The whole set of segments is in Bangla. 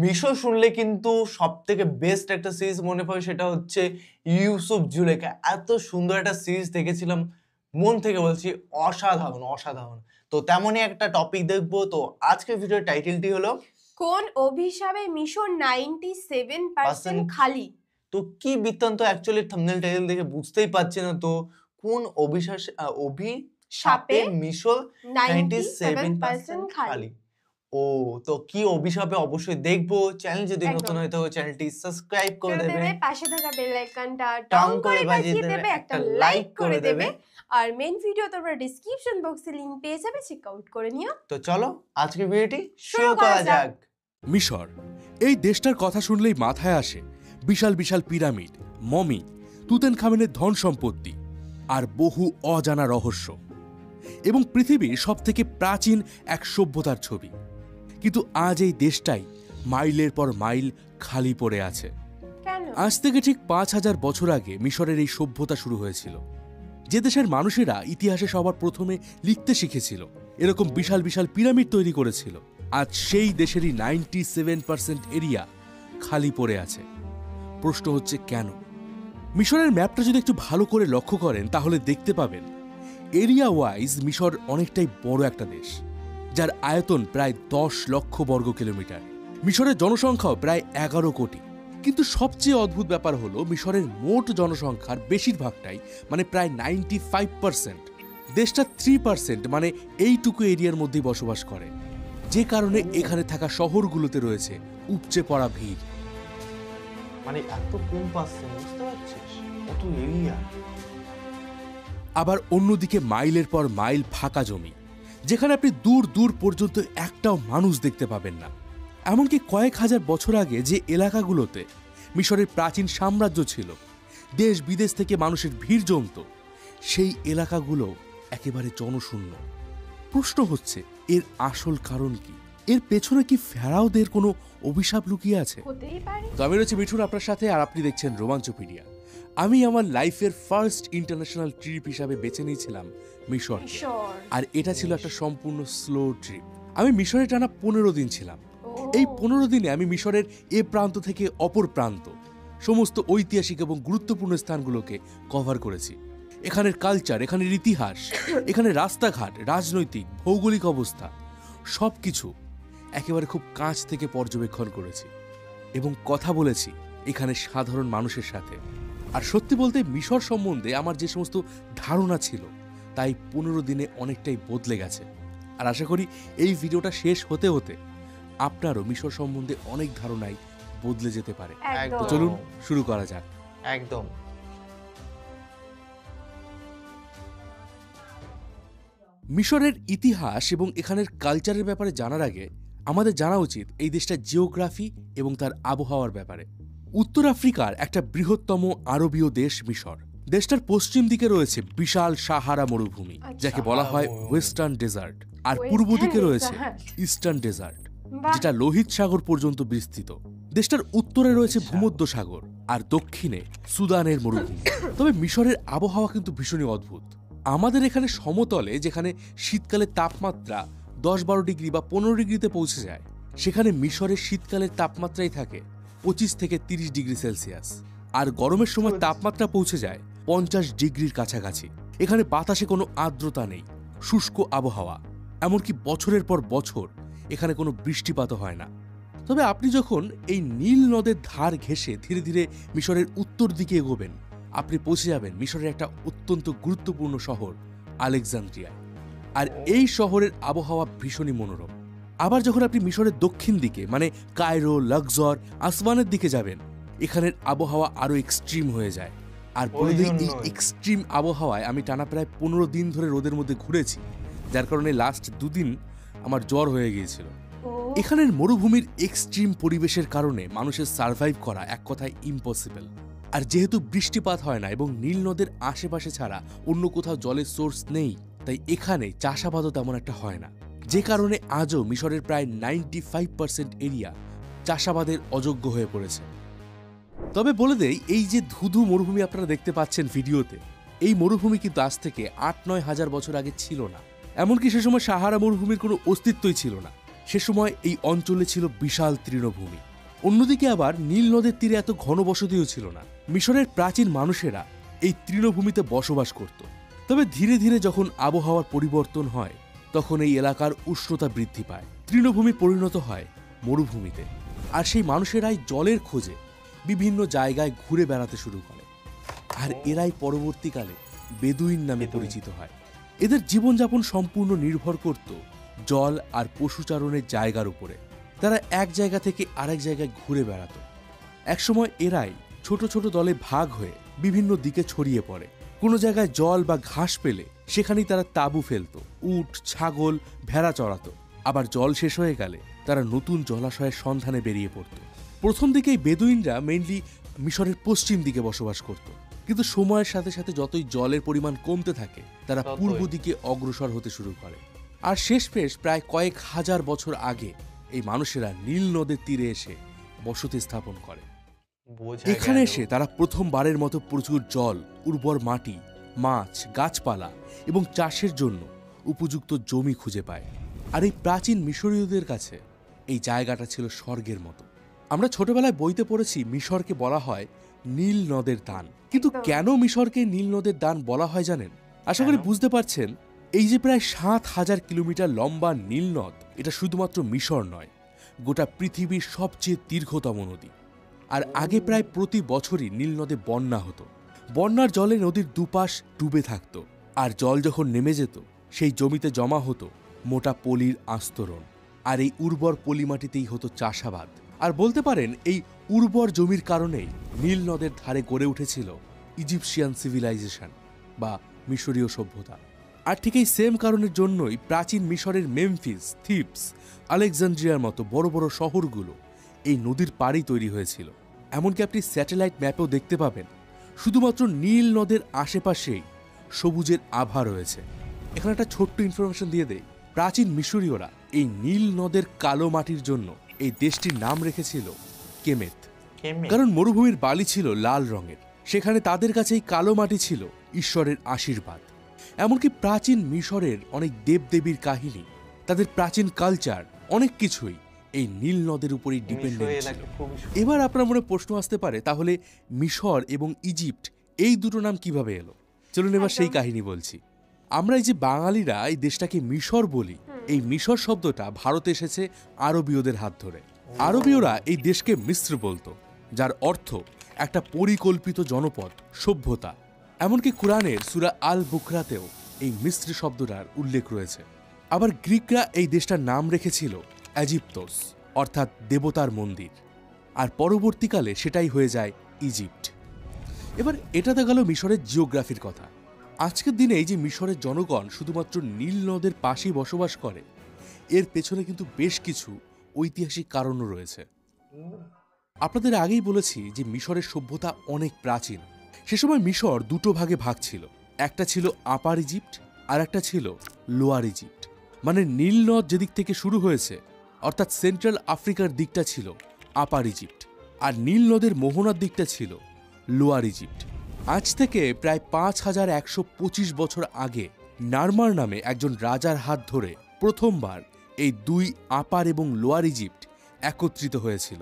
মিশর শুনলে কিন্তু সব থেকে বেস্ট একটা সিরিজ মনে পড়ে, সেটা হচ্ছে ইউসুফ জুলেখা। এত সুন্দর একটা সিরিজ দেখেছিলাম, মন থেকে বলছি, অসাধারণ অসাধারণ। তো তেমনই একটা টপিক দেখবো। তো আজকের ভিডিওর টাইটেলটি হলো কোন অভিশাপে মিশর 97% খালি। তো কি বৃত্তান্ত, অ্যাকচুয়ালি থাম্বনেল টাইটেল দেখে বুঝতেই পারছি না। তো কোন অভিশাপে মিশর 97% খালি। ও, তো কি অভিশাপে অবশ্যই দেখবো। চ্যানেল যদি নতুন হয় তো চ্যানেলটি সাবস্ক্রাইব করে দেবে, পাশে থাকা বেল আইকনটা টং টং করে করে বাজিয়ে বাজিয়ে দেবে, দেবে, একটা একটা লাইক লাইক করে করে দেবে। দেবে। আর মেইন ভিডিও তোমরা ডেসক্রিপশন বক্সে লিংক পেয়ে যাবে, চেক আউট করে নিও। তো চলো আজকের ভিডিওটি শুরু শুরু করা করা যাক। মিশর এই দেশটার কথা শুনলেই মাথায় আসে বিশাল বিশাল পিরামিড, মমি, তুতেনখামেনের ধন সম্পত্তি আর বহু অজানা রহস্য এবং পৃথিবীর সবথেকে প্রাচীন এক সভ্যতার ছবি। কিন্তু আজ এই দেশটাই মাইলের পর মাইল খালি পড়ে আছে। কেন? আজ থেকে ঠিক ৫,০০০ বছর আগে মিশরের এই সভ্যতা শুরু হয়েছিল, যে দেশের মানুষেরা ইতিহাসে সবার প্রথমে লিখতে শিখেছিল, এরকম বিশাল বিশাল পিরামিড তৈরি করেছিল। আজ সেই দেশেরই 97% এরিয়া খালি পড়ে আছে। প্রশ্ন হচ্ছে কেন? মিশরের ম্যাপটা যদি একটু ভালো করে লক্ষ্য করেন তাহলে দেখতে পাবেন এরিয়া ওয়াইজ মিশর অনেকটাই বড় একটা দেশ, যার আয়তন প্রায় ১০ লক্ষ বর্গ কিলোমিটার। মিশরের জনসংখ্যাও প্রায় ১১ কোটি। কিন্তু সবচেয়ে অদ্ভুত ব্যাপার হলো মিশরের মোট জনসংখ্যার বেশিরভাগটাই মানে প্রায় 95% দেশটা 3% মানে এইটুকু এরিয়ার মধ্যেই বসবাস করে, যে কারণে এখানে থাকা শহরগুলোতে রয়েছে উপচে পড়া ভিড়। মানে এত কম পাচ্ছে, বুঝতে পারছিস? কত এরিয়া। আবার অন্যদিকে মাইলের পর মাইল ফাঁকা জমি, যেখানে আপনি দূর দূর পর্যন্ত একটাও মানুষ দেখতে পাবেন না। এমনকি কয়েক হাজার বছর আগে যে এলাকাগুলোতে মিশরের প্রাচীন সাম্রাজ্য ছিল, দেশ বিদেশ থেকে মানুষের ভিড় জমত, সেই এলাকাগুলো একেবারে জনশূন্য। প্রশ্ন হচ্ছে এর আসল কারণ কি? এর পেছনে কি ফেরাওদের কোনো অভিশাপ লুকিয়ে আছে? হতেই পারে। তো আমি রয়েছি মিঠুন আপনার সাথে, আর আপনি দেখছেন রোমাঞ্চপিডিয়া। আমি আমার লাইফের ফার্স্ট ইন্টারন্যাশনাল ট্রিপ হিসাবে বেছে নিয়েছিলাম মিশর, আর এটা ছিল একটা সম্পূর্ণ স্লো ট্রিপ। আমি মিশরে টানা 15 দিন ছিলাম। এই 15 দিনে আমি মিশরের এ প্রান্ত থেকে অপর প্রান্ত সমস্ত ঐতিহাসিক এবং গুরুত্বপূর্ণ স্থানগুলোকে কভার করেছি। এখানের কালচার, এখানের ইতিহাস, এখানের রাস্তাঘাট, রাজনৈতিক ভৌগোলিক অবস্থা সবকিছু একেবারে খুব কাছ থেকে পর্যবেক্ষণ করেছি এবং কথা বলেছি এখানে সাধারণ মানুষের সাথে। আর সত্যি বলতে মিশর সম্বন্ধে আমার যে সমস্ত ধারণা ছিল তাই 15 দিনে অনেকটাই বদলে গেছে। আর আশা করি এই ভিডিওটা শেষ হতে হতে আপনারও মিশর সম্বন্ধে অনেক ধারণাই বদলে যেতে পারে। তো চলুন শুরু করা যাক। একদম। মিশরের ইতিহাস এবং এখানের কালচারের ব্যাপারে জানার আগে আমাদের জানা উচিত এই দেশটার জিওগ্রাফি এবং তার আবহাওয়ার ব্যাপারে। উত্তর আফ্রিকার একটা বৃহত্তম আরবীয় দেশ মিশর। দেশটার পশ্চিম দিকে রয়েছে বিশাল সাহারা মরুভূমি, যাকে বলা হয় ওয়েস্টার্ন ডেজার্ট, আর পূর্ব দিকে রয়েছে ইস্টার্ন ডেজার্ট, যেটা লোহিত সাগর পর্যন্ত বিস্তৃত। দেশটার উত্তরে রয়েছে ভূমধ্য সাগর আর দক্ষিণে সুদানের মরুভূমি। তবে মিশরের আবহাওয়া কিন্তু ভীষণই অদ্ভুত। আমাদের এখানে সমতলে যেখানে শীতকালে তাপমাত্রা 10-12 ডিগ্রি বা 15 ডিগ্রিতে পৌঁছে যায়, সেখানে মিশরের শীতকালের তাপমাত্রাই থাকে 25 থেকে 30 ডিগ্রি সেলসিয়াস, আর গরমের সময় তাপমাত্রা পৌঁছে যায় 50 ডিগ্রির কাছাকাছি। এখানে বাতাসে কোনো আর্দ্রতা নেই, শুষ্ক আবহাওয়া, এমনকি বছরের পর বছর এখানে কোনো বৃষ্টিপাতও হয় না। তবে আপনি যখন এই নীল নদের ধার ঘেঁষে ধীরে ধীরে মিশরের উত্তর দিকে এগোবেন, আপনি পৌঁছে যাবেন মিশরের একটা অত্যন্ত গুরুত্বপূর্ণ শহর আলেকজান্দ্রিয়ায়। আর এই শহরের আবহাওয়া ভীষণই মনোরম। আবার যখন আপনি মিশরের দক্ষিণ দিকে মানে কায়রো, লাক্সর, আসওয়ানের দিকে যাবেন, এখানের আবহাওয়া আরো এক্সট্রিম হয়ে যায়। আর বলে দিই, এই এক্সট্রিম আবহাওয়ায় আমি টানা প্রায় 15 দিন ধরে রোদের মধ্যে ঘুরেছি, যার কারণে লাস্ট 2 দিন আমার জ্বর হয়ে গিয়েছিল। এখানের মরুভূমির এক্সট্রিম পরিবেশের কারণে মানুষের সার্ভাইভ করা এক কথায় ইম্পসিবল। আর যেহেতু বৃষ্টিপাত হয় না এবং নীল নদের আশেপাশে ছাড়া অন্য কোথাও জলের সোর্স নেই, তাই এখানে চাষাবাদও তেমন একটা হয় না, যে কারণে আজও মিশরের প্রায় 95% এরিয়া চাষাবাদের অযোগ্য হয়ে পড়েছে। তবে বলে দেই, এই যে ধুধু মরুভূমি আপনারা দেখতে পাচ্ছেন ভিডিওতে, এই মরুভূমি কিন্তু আজ থেকে 8-9 হাজার বছর আগে ছিল না। এমনকি সে সময় সাহারা মরুভূমির কোনো অস্তিত্বই ছিল না। সে সময় এই অঞ্চলে ছিল বিশাল তৃণভূমি। অন্যদিকে আবার নীল নদের তীরে এত ঘনবসতিও ছিল না। মিশরের প্রাচীন মানুষেরা এই তৃণভূমিতে বসবাস করত। তবে ধীরে ধীরে যখন আবহাওয়ার পরিবর্তন হয় তখন এই এলাকার উষ্ণতা বৃদ্ধি পায়, তৃণভূমি পরিণত হয় মরুভূমিতে। আর সেই মানুষেরাই জলের খোঁজে বিভিন্ন জায়গায় ঘুরে বেড়াতে শুরু করে। আর এরাই পরবর্তীকালে বেদুইন নামে পরিচিত হয়। এদের জীবনযাপন সম্পূর্ণ নির্ভর করত জল আর পশুচারণের জায়গার উপরে। তারা এক জায়গা থেকে আরেক জায়গায় ঘুরে বেড়াত। একসময় এরাই ছোট ছোট দলে ভাগ হয়ে বিভিন্ন দিকে ছড়িয়ে পড়ে। কোনো জায়গায় জল বা ঘাস পেলে সেখানেই তারা তাঁবু ফেলত, উট, ছাগল, ভেড়া চড়াত। আবার জল শেষ হয়ে গেলে তারা নতুন জলাশয়ের সন্ধানে বেরিয়ে পড়ত। প্রথম দিকেই বেদুইনরা মেইনলি মিশরের পশ্চিম দিকে বসবাস করত, কিন্তু সময়ের সাথে সাথে যতই জলের পরিমাণ কমতে থাকে তারা পূর্ব দিকে অগ্রসর হতে শুরু করে। আর শেষমেশ প্রায় কয়েক হাজার বছর আগে এই মানুষেরা নীল নদের তীরে এসে বসতি স্থাপন করে। এখানে এসে তারা প্রথমবারের মতো প্রচুর জল, উর্বর মাটি, মাছ, গাছপালা এবং চাষের জন্য উপযুক্ত জমি খুঁজে পায়। আর এই প্রাচীন মিশরীয়দের কাছে এই জায়গাটা ছিল স্বর্গের মতো। আমরা ছোটবেলায় বইতে পড়েছি মিশরকে বলা হয় নীল নদের দান। কিন্তু কেন মিশরকে নীল নদের দান বলা হয় জানেন? আশা করি বুঝতে পারছেন। এই যে প্রায় ৭,০০০ কিলোমিটার লম্বা নীল নদ, এটা শুধুমাত্র মিশর নয়, গোটা পৃথিবীর সবচেয়ে দীর্ঘতম নদী। আর আগে প্রায় প্রতি বছরই নীল নদে বন্যা হতো। বন্যার জলে নদীর দুপাশ ডুবে থাকত, আর জল যখন নেমে যেত সেই জমিতে জমা হতো মোটা পলির আস্তরণ। আর এই উর্বর পলিমাটিতেই হতো চাষাবাদ। আর বলতে পারেন এই উর্বর জমির কারণেই নীল নদের ধারে গড়ে উঠেছিল ইজিপশিয়ান সিভিলাইজেশন বা মিশরীয় সভ্যতা। আর ঠিক এই সেম কারণের জন্যই প্রাচীন মিশরের মেমফিস, থিবস, আলেকজান্দ্রিয়ার মতো বড় বড় শহরগুলো এই নদীর পাড়েই তৈরি হয়েছিল। এমনকি আপনি স্যাটেলাইট ম্যাপেও দেখতে পাবেন শুধুমাত্র নীল নদের আশেপাশেই সবুজের আভা রয়েছে। এখানে একটা ছোট্ট ইনফরমেশন দিয়ে দেয়, প্রাচীন মিশরীয়রা এই নীল নদের কালো মাটির জন্য এই দেশটির নাম রেখেছিল কেমেত। কারণ মরুভূমির বালি ছিল লাল রঙের, সেখানে তাদের কাছে এই কালো মাটি ছিল ঈশ্বরের আশীর্বাদ। এমনকি প্রাচীন মিশরের অনেক দেবদেবীর কাহিনী, তাদের প্রাচীন কালচার, অনেক কিছুই এই নীল নদের উপরই ডিপেন্ডেন্ট ছিল। এবার আপনার মনে প্রশ্ন আসতে পারে, তাহলে মিশর এবং ইজিপ্ট এই দুটো নাম কিভাবে এলো? চলুন এবার সেই কাহিনী বলছি। আমরা এই যে বাঙালিরা এই দেশটাকে মিশর বলি, এই মিশর শব্দটা ভারতে এসেছে আরবীয়দের হাত ধরে। আরবীয়রা এই দেশকে মিস্র বলতো, যার অর্থ একটা পরিকল্পিত জনপদ, সভ্যতা। এমনকি কুরআনের সূরা আল বুকরাতেও এই মিস্র শব্দটার উল্লেখ রয়েছে। আবার গ্রিকরা এই দেশটার নাম রেখেছিল ইজিপ্টোস, অর্থাৎ দেবতার মন্দির। আর পরবর্তীকালে সেটাই হয়ে যায় ইজিপ্ট। এবার এটা তো গেল মিশরের জিওগ্রাফির কথা। আজকের দিনে এই যে মিশরের জনগণ শুধুমাত্র নীল নদের পাশেই বসবাস করে, এর পেছনে কিন্তু বেশ কিছু ঐতিহাসিক কারণও রয়েছে। আপনাদের আগেই বলেছি যে মিশরের সভ্যতা অনেক প্রাচীন। সে সময় মিশর দুটো ভাগে ভাগ ছিল, একটা ছিল আপার ইজিপ্ট আর একটা ছিল লোয়ার ইজিপ্ট। মানে নীল নদ যেদিক থেকে শুরু হয়েছে, অর্থাৎ সেন্ট্রাল আফ্রিকার দিকটা ছিল আপার ইজিপ্ট, আর নীল নদের মোহনার দিকটা ছিল লোয়ার ইজিপ্ট। আজ থেকে প্রায় ৫,১২৫ বছর আগে নারমার নামে একজন রাজার হাত ধরে প্রথমবার এই দুই আপার এবং লোয়ার ইজিপ্ট একত্রিত হয়েছিল।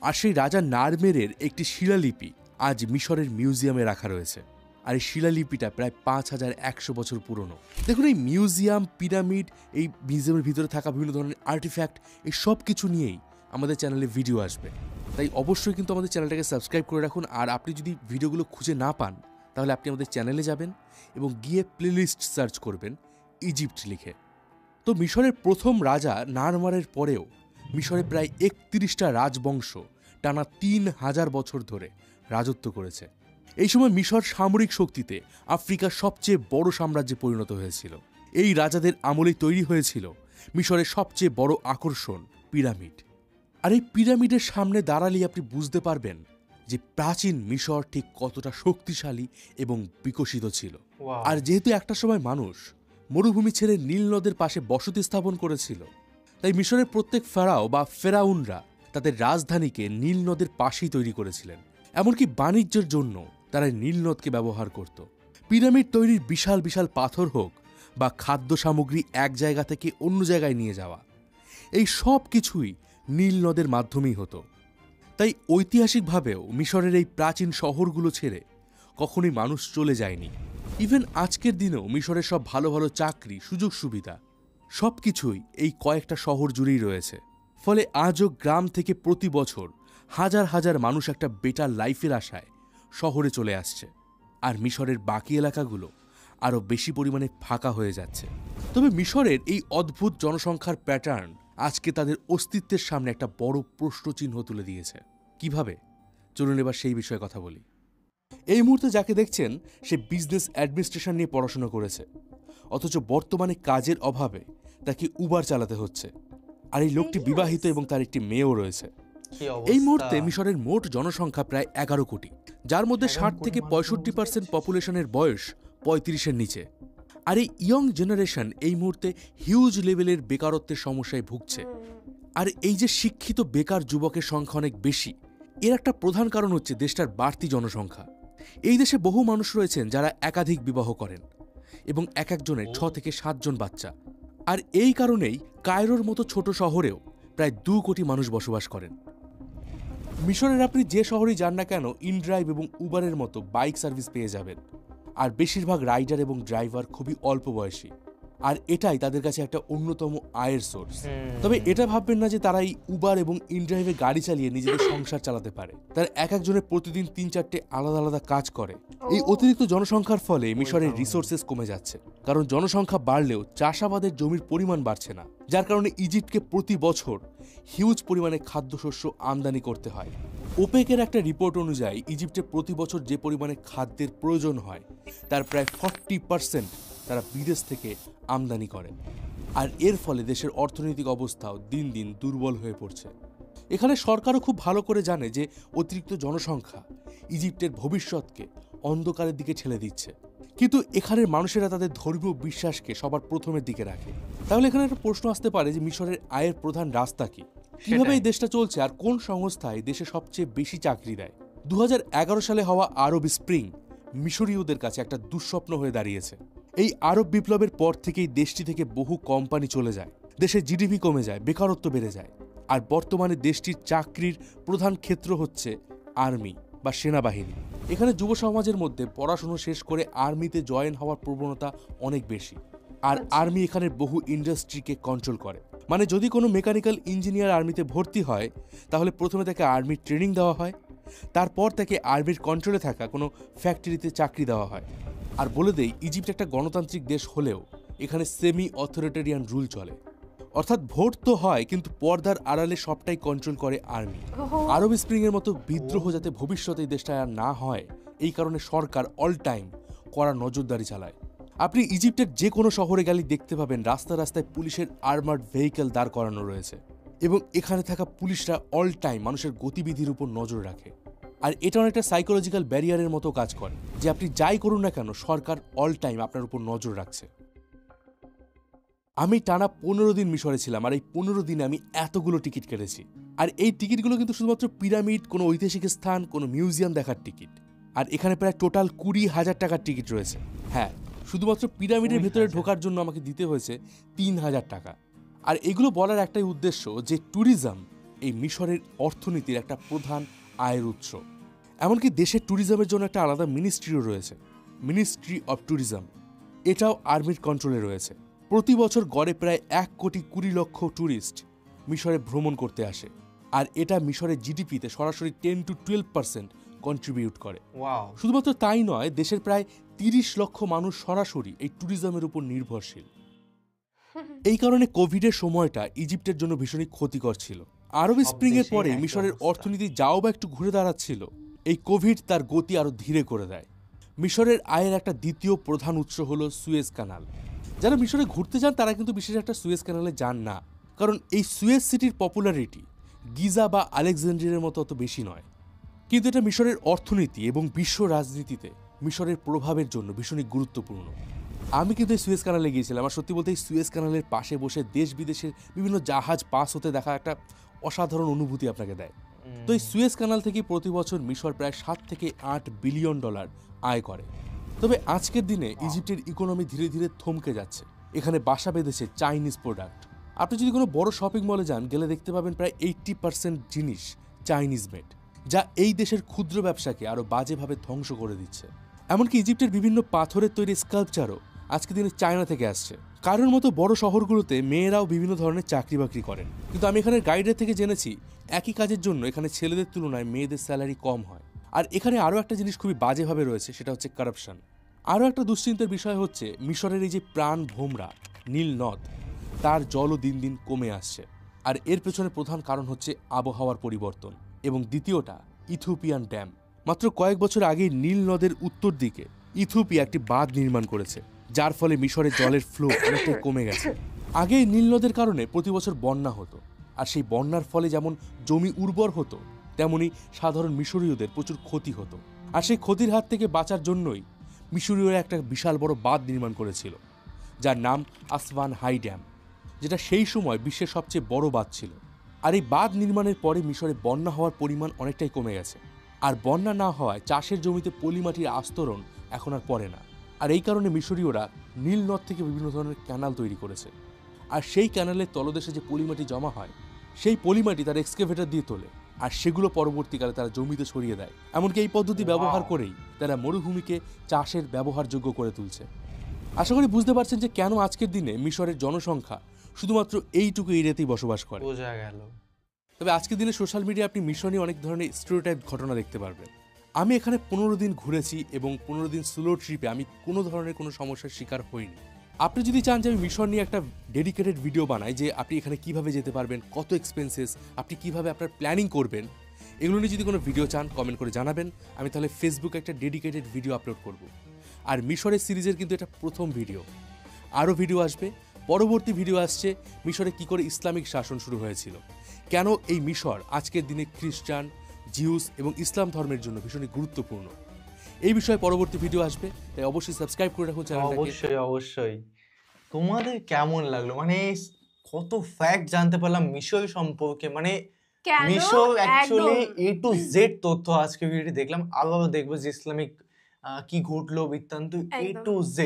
আর সেই রাজা নারমেরের একটি শিলালিপি আজ মিশরের মিউজিয়ামে রাখা রয়েছে। আর এই শিলালিপিটা প্রায় ৫,১০০ বছর পুরনো। দেখুন, এই মিউজিয়াম, পিরামিড, এই মিউজিয়ামের ভিতরে থাকা বিভিন্ন ধরনের আর্টিফ্যাক্ট, এই সব কিছু নিয়েই আমাদের চ্যানেলে ভিডিও আসবে। তাই অবশ্যই কিন্তু আমাদের চ্যানেলটাকে সাবস্ক্রাইব করে রাখুন। আর আপনি যদি ভিডিওগুলো খুঁজে না পান, তাহলে আপনি আমাদের চ্যানেলে যাবেন এবং গিয়ে প্লেলিস্ট সার্চ করবেন ইজিপ্ট লিখে। তো মিশরের প্রথম রাজা নারমারের পরেও মিশরে প্রায় ৩১টা রাজবংশ টানা ৩,০০০ বছর ধরে রাজত্ব করেছে। এই সময় মিশর সামরিক শক্তিতে আফ্রিকার সবচেয়ে বড় সাম্রাজ্যে পরিণত হয়েছিল। এই রাজাদের আমলেই তৈরি হয়েছিল মিশরের সবচেয়ে বড় আকর্ষণ পিরামিড। আর এই পিরামিডের সামনে দাঁড়ালেই আপনি বুঝতে পারবেন যে প্রাচীন মিশর ঠিক কতটা শক্তিশালী এবং বিকশিত ছিল। আর যেহেতু একটা সময় মানুষ মরুভূমি ছেড়ে নীল নদের পাশে বসতি স্থাপন করেছিল, তাই মিশরের প্রত্যেক ফেরাও বা ফেরাউনরা তাদের রাজধানীকে নীল নদের পাশেই তৈরি করেছিলেন। এমনকি বাণিজ্যের জন্য তারা নীল নদকে ব্যবহার করত। পিরামিড তৈরির বিশাল বিশাল পাথর হোক বা খাদ্য সামগ্রী এক জায়গা থেকে অন্য জায়গায় নিয়ে যাওয়া, এই সব কিছুই নীল নদের মাধ্যমেই হতো। তাই ঐতিহাসিকভাবেও মিশরের এই প্রাচীন শহরগুলো ছেড়ে কখনোই মানুষ চলে যায়নি। ইভেন আজকের দিনেও মিশরের সব ভালো ভালো চাকরি, সুযোগ সুবিধা সব কিছুই এই কয়েকটা শহর জুড়েই রয়েছে। ফলে আজও গ্রাম থেকে প্রতি বছর হাজার হাজার মানুষ একটা বেটার লাইফের আশায় শহরে চলে আসছে, আর মিশরের বাকি এলাকাগুলো আরও বেশি পরিমাণে ফাঁকা হয়ে যাচ্ছে। তবে মিশরের এই অদ্ভুত জনসংখ্যার প্যাটার্ন আজকে তাদের অস্তিত্বের সামনে একটা বড় প্রশ্নচিহ্ন তুলে দিয়েছে। কিভাবে? চলুন এবার সেই বিষয়ে কথা বলি। এই মুহূর্তে যাকে দেখছেন সে বিজনেস অ্যাডমিনিস্ট্রেশন নিয়ে পড়াশোনা করেছে, অথচ বর্তমানে কাজের অভাবে তাকে উবার চালাতে হচ্ছে। আর এই লোকটি বিবাহিত এবং তার একটি মেয়েও রয়েছে। এই মুহূর্তে মিশরের মোট জনসংখ্যা প্রায় 11 কোটি, যার মধ্যে 60 থেকে 65% পপুলেশনের বয়স 35-এর নিচে। আর এই ইয়ং জেনারেশন এই মুহূর্তে হিউজ লেভেলের বেকারত্বের সমস্যায় ভুগছে। আর এই যে শিক্ষিত বেকার যুবকের সংখ্যা অনেক বেশি, এর একটা প্রধান কারণ হচ্ছে দেশটার বাড়তি জনসংখ্যা। এই দেশে বহু মানুষ রয়েছেন যারা একাধিক বিবাহ করেন এবং এক একজনের 6 থেকে 7 জন বাচ্চা। আর এই কারণেই কায়রোর মতো ছোট শহরেও প্রায় 2 কোটি মানুষ বসবাস করেন। মিশরের আপনি যে শহরেই যান না কেন, ইনড্রাইভ এবং উবারের মতো বাইক সার্ভিস পেয়ে যাবেন। আর বেশিরভাগ রাইডার এবং ড্রাইভার খুবই অল্প বয়সী, আর এটাই তাদের কাছে একটা অন্যতম আয়ের সোর্স। তবে এটা ভাববেন না যে তারা এই উবার এবং ইনড্রাইভে গাড়ি চালিয়ে নিজেদের সংসার চালাতে পারে। তারা এক একজনের প্রতিদিন 3-4টে আলাদা আলাদা কাজ করে। এই অতিরিক্ত জনসংখ্যার ফলে মিশরের রিসোর্সেস কমে যাচ্ছে, কারণ জনসংখ্যা বাড়লেও চাষাবাদের জমির পরিমাণ বাড়ছে না, যার কারণে ইজিপ্টকে প্রতি বছর হিউজ পরিমাণে খাদ্যশস্য আমদানি করতে হয়। ওপেকের একটা রিপোর্ট অনুযায়ী ইজিপ্টে প্রতি বছর যে পরিমাণে খাদ্যের প্রয়োজন হয় তার প্রায় 40% তারা বিদেশ থেকে আমদানি করে। আর এর ফলে দেশের অর্থনৈতিক অবস্থাও দিন দিন দুর্বল হয়ে পড়ছে। এখানে সরকারও খুব ভালো করে জানে যে অতিরিক্ত জনসংখ্যা ইজিপ্টের ভবিষ্যৎকে অন্ধকারের দিকে ঠেলে দিচ্ছে, কিন্তু এখানের মানুষেরা তাদের ধর্মীয় বিশ্বাসকে সবার প্রথমের দিকে রাখে। তাহলে এখানে একটা প্রশ্ন আসতে পারে যে মিশরের আয়ের প্রধান রাস্তা কি, কিভাবে এই দেশটা চলছে, আর কোন সংস্থায় দেশে সবচেয়ে বেশি চাকরি দেয়। 2011 সালে হওয়া আরব স্প্রিং মিশরীয়দের কাছে একটা দুঃস্বপ্ন হয়ে দাঁড়িয়েছে। এই আরব বিপ্লবের পর থেকেই দেশটি থেকে বহু কোম্পানি চলে যায়, দেশের জিডিপি কমে যায়, বেকারত্ব বেড়ে যায়। আর বর্তমানে দেশটির চাকরির প্রধান ক্ষেত্র হচ্ছে আর্মি বা সেনাবাহিনী। এখানে যুব সমাজের মধ্যে পড়াশুনো শেষ করে আর্মিতে জয়েন হওয়ার প্রবণতা অনেক বেশি। আর আর্মি এখানের বহু ইন্ডাস্ট্রিকে কন্ট্রোল করে। মানে যদি কোনো মেকানিক্যাল ইঞ্জিনিয়ার আর্মিতে ভর্তি হয়, তাহলে প্রথমে তাকে আর্মির ট্রেনিং দেওয়া হয়, তারপর তাকে আর্মির কন্ট্রোলে থাকা কোনো ফ্যাক্টরিতে চাকরি দেওয়া হয়। আর বলে দেই, ইজিপ্ট একটা গণতান্ত্রিক দেশ হলেও এখানে সেমি অথরিটেরিয়ান রুল চলে, অর্থাৎ ভোট তো হয় কিন্তু পর্দার আড়ালে সবটাই কন্ট্রোল করে আর্মি। আরব স্প্রিং এর মতো বিদ্রোহ যাতে ভবিষ্যতে এই দেশটা আর না হয়, এই কারণে সরকার অল টাইম কড়া নজরদারি চালায়। আপনি ইজিপ্টের যে কোনো শহরে গেলে দেখতে পাবেন রাস্তায় রাস্তায় পুলিশের আর্মার্ড ভেহিকেল দাঁড় করানো রয়েছে, এবং এখানে থাকা পুলিশরা অল টাইম মানুষের গতিবিধির উপর নজর রাখে। আর এটা অনেকটা সাইকোলজিক্যাল ব্যারিয়ারের মতো কাজ করে, যে আপনি যাই করুন না কেন সরকার অল টাইম আপনার উপর নজর রাখছে। আমি টানা 15 দিন মিশরে ছিলাম, আর এই 15 দিনে আমি এতগুলো টিকিট কেটেছি। আর এই টিকিটগুলো কিন্তু শুধুমাত্র পিরামিড, কোনো ঐতিহাসিক স্থান, কোনো মিউজিয়াম দেখার টিকিট। আর এখানে প্রায় টোটাল 20,000 টাকার টিকিট রয়েছে। হ্যাঁ, শুধুমাত্র পিরামিডের ভেতরে ঢোকার জন্য আমাকে দিতে হয়েছে 3,000 টাকা। আর এগুলো বলার একটাই উদ্দেশ্য যে ট্যুরিজম এই মিশরের অর্থনীতির একটা প্রধান আয়ের উৎস। এমনকি দেশের ট্যুরিজমের জন্য একটা আলাদা মিনিস্ট্রিও রয়েছে, মিনিস্ট্রি অফ ট্যুরিজম। এটাও আর্মির কন্ট্রোলে রয়েছে। প্রতি বছর গড়ে প্রায় 1,20,00,000 ট্যুরিস্ট মিশরে ভ্রমণ করতে আসে, আর এটা মিশরের জিডিপিতে সরাসরি 10 to 12% কন্ট্রিবিউট করে। শুধুমাত্র তাই নয়, দেশের প্রায় 30 লক্ষ মানুষ সরাসরি এই ট্যুরিজমের উপর নির্ভরশীল। এই কারণে কোভিডের সময়টা ইজিপ্টের জন্য ভীষণই ক্ষতিকর ছিল। আরব স্প্রিং এর পরে মিশরের অর্থনীতি যাও বা একটু ঘুরে দাঁড়াচ্ছিল, এই কোভিড তার গতি আরো ধীরে করে দেয়। মিশরের আয়ের একটা দ্বিতীয় প্রধান উৎস হলো সুয়েজ কানাল। যারা মিশরে ঘুরতে যান তারা কিন্তু বিশেষ একটা সুয়েজ কানালে যান না, কারণ এই সুয়েজ সিটির পপুলারিটি গিজা বা আলেকজান্ড্রিয়ার মতো অত বেশি নয়। কিন্তু এটা মিশরের অর্থনীতি এবং বিশ্ব রাজনীতিতে মিশরের প্রভাবের জন্য ভীষণই গুরুত্বপূর্ণ। আমি কিন্তু এই সুয়েজ কানালে গিয়েছিলাম, আর সত্যি বলতে এই সুয়েজ কানালের পাশে বসে দেশ বিদেশের বিভিন্ন জাহাজ পাস হতে দেখা একটা অসাধারণ অনুভূতি আপনাকে দেয়। তো এই সুয়েজ কানাল থেকে প্রতি বছর মিশর প্রায় 7 থেকে 8 বিলিয়ন ডলার আয় করে। তবে আজকের দিনে ইজিপ্টের ইকোনমি ধীরে ধীরে থমকে যাচ্ছে। এখানে বাসা বেঁধেছে চাইনিজ প্রোডাক্ট, আপনি যদি কোনো বড় শপিং মলে যান, গেলে দেখতে পাবেন প্রায় 80% জিনিস চাইনিজ মেড, যা এই দেশের ক্ষুদ্র ব্যবসাকে আরও বাজেভাবে ধ্বংস করে দিচ্ছে। এমনকি ইজিপ্টের বিভিন্ন পাথরের তৈরি স্কাল্পচারও আজকে দিনে চায়না থেকে আসছে। কারোর মতো বড় শহরগুলোতে মেয়েরাও বিভিন্ন ধরনের চাকরি বাকরি করেন, কিন্তু আমি এখানে গাইডের থেকে জেনেছি একই কাজের জন্য এখানে ছেলেদের তুলনায় মেয়েদের স্যালারি কম হয়। আর এখানে আরও একটা জিনিস খুবই বাজেভাবে রয়েছে, সেটা হচ্ছে কারাপশন। আরও একটা দুশ্চিন্তার বিষয় হচ্ছে মিশরের এই যে প্রাণ ভোমরা নীল নদ, তার জলও দিন দিন কমে আসছে। আর এর পেছনে প্রধান কারণ হচ্ছে আবহাওয়ার পরিবর্তন, এবং দ্বিতীয়টা ইথিওপিয়ান ড্যাম। মাত্র কয়েক বছর আগে নীল নদের উত্তর দিকে ইথিওপিয়া একটি বাঁধ নির্মাণ করেছে, যার ফলে মিশরের জলের ফ্লো অনেকটাই কমে গেছে। আগে নীল নদের কারণে প্রতি বছর বন্যা হতো, আর সেই বন্যার ফলে যেমন জমি উর্বর হতো, তেমনি সাধারণ মিশরীয়দের প্রচুর ক্ষতি হতো। আর সেই ক্ষতির হাত থেকে বাঁচার জন্যই মিশরীয়রা একটা বিশাল বড় বাঁধ নির্মাণ করেছিল, যার নাম আসওয়ান হাই ড্যাম, যেটা সেই সময় বিশ্বের সবচেয়ে বড় বাঁধ ছিল। আর এই বাঁধ নির্মাণের পরে মিশরে বন্যা হওয়ার পরিমাণ অনেকটাই কমে গেছে, আর বন্যা না হওয়ায় চাষের জমিতে পলিমাটির আস্তরণ এখন আর পড়ে না। আর এই কারণে মিশরীয়রা নীল নদ থেকে বিভিন্ন ধরনের ক্যানাল তৈরি করেছে, আর সেই ক্যানালের তলদেশে যে পলিমাটি জমা হয়, সেই পলিমাটি তারা এক্সকেভেটর দিয়ে তোলে, আর সেগুলো পরবর্তীকালে তারা জমিতে ছড়িয়ে দেয়। এমনকি এই পদ্ধতি ব্যবহার করেই তারা মরুভূমিকে চাষের ব্যবহারযোগ্য করে তুলছে। আশা করি বুঝতে পারছেন যে কেন আজকের দিনে মিশরের জনসংখ্যা শুধুমাত্র এইটুকু এরিয়াতেই বসবাস করে। বোঝা গেল। তবে আজকের দিনে সোশ্যাল মিডিয়ায় আপনি মিশর নিয়ে অনেক ধরনের স্টেরিওটাইপ ঘটনা দেখতে পারবেন। আমি এখানে 15 দিন ঘুরেছি, এবং 15 দিন সোলো ট্রিপে আমি কোনো ধরনের কোনো সমস্যার শিকার হইনি। আপনি যদি চান যে আমি মিশর নিয়ে একটা ডেডিকেটেড ভিডিও বানাই, যে আপনি এখানে কিভাবে যেতে পারবেন, কত এক্সপেন্সেস, আপনি কিভাবে আপনার প্ল্যানিং করবেন, এগুলো নিয়ে যদি কোনো ভিডিও চান কমেন্ট করে জানাবেন। আমি তাহলে ফেসবুকে একটা ডেডিকেটেড ভিডিও আপলোড করব। আর মিশরের সিরিজের কিন্তু এটা প্রথম ভিডিও, আরও ভিডিও আসবে। পরবর্তী ভিডিও আসছে মিশরে কি করে ইসলামিক শাসন শুরু হয়েছিল, কেন এই মিশর আজকের দিনে খ্রিস্টান, জিউস এবং ইসলাম ধর্মের জন্য ভীষণই গুরুত্বপূর্ণ। এই বিষয়ে পরবর্তী ভিডিও আসবে, তাই অবশ্যই সাবস্ক্রাইব করে রাখুন চ্যানেলটাকে। অবশ্যই অবশ্যই। তোমাদের কেমন লাগলো? মানে কত ফ্যাক্ট জানতে পারলাম মিশর সম্পর্কে। মানে কেন মিশর অ্যাকচুয়ালি একদম A to Z তথ্য আজকে ভিডিওটি দেখলাম। আবারও দেখবো যে ইসলামিক কি ঘটলো বৃত্তান্ত A একদম। to Z।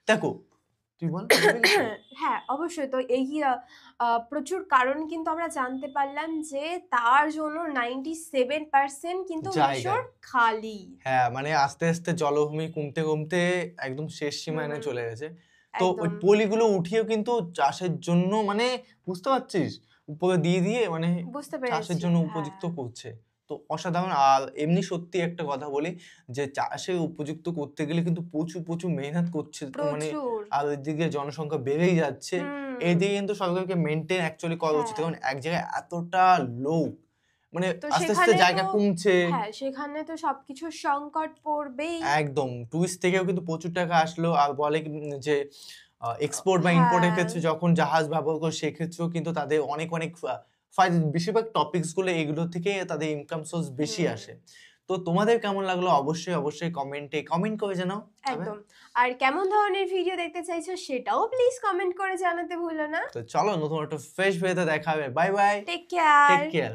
দেখো, তুই বল। হ্যাঁ, অবশ্যই। তো এই প্রচুর কারণ কিন্তু আমরা জানতে পারলাম যে তার জন্য 97% কিন্তু জায়গা। মিশর খালি। হ্যাঁ, মানে আস্তে আস্তে জলভূমি কমতে কমতে একদম শেষ সীমায় এনে চলে গেছে। তো ওই একদম পলিগুলো উঠিয়েও কিন্তু চাষের জন্য, মানে বুঝতে পারছিস, উপরে দিয়ে দিয়ে মানে বুঝতে চাষের পেরেছি। জন্য হ্যাঁ, উপযুক্ত করছে। তো অসাধারণ। আর এমনি সত্যি একটা কথা বলি, যে চাষে উপযুক্ত করতে গেলে কিন্তু প্রচুর প্রচুর মেহনত করছে। মানে প্রচুর। আর এদিকে জনসংখ্যা বেড়েই যাচ্ছে। হুম, এইদিকে কিন্তু সরকারকে মেনটেন অ্যাকচুয়ালি করা উচিত, হ্যাঁ। কারণ এক জায়গায় এতটা লোক, মানে তো আস্তে আস্তে সেখানে জায়গা তো কমছে। হ্যাঁ, সেখানে তো সবকিছুর সংকট পড়বেই। একদম। টুরিস্ট থেকেও কিন্তু প্রচুর টাকা আসলো। আর বলে যে এক্সপোর্ট বা ইম্পোর্টের হ্যাঁ, ক্ষেত্রে যখন জাহাজ ব্যবহার করে, সেক্ষেত্রেও কিন্তু তাদের অনেক অনেক বেশিরভাগ টপিকস গুলো এগুলো থেকে তাদের ইনকাম সোর্স বেশি হুম, আসে। তো তোমাদের কেমন লাগলো অবশ্যই অবশ্যই কমেন্ট করে জানাও। একদম। আর কেমন ধরনের ভিডিও দেখতে চাইছো সেটাও প্লিজ কমেন্ট করে জানাতে ভুলো না। তো চলো নতুন একটা ফ্রেশ ভিডিওতে দেখা হবে। Bye bye. Take take care. Care.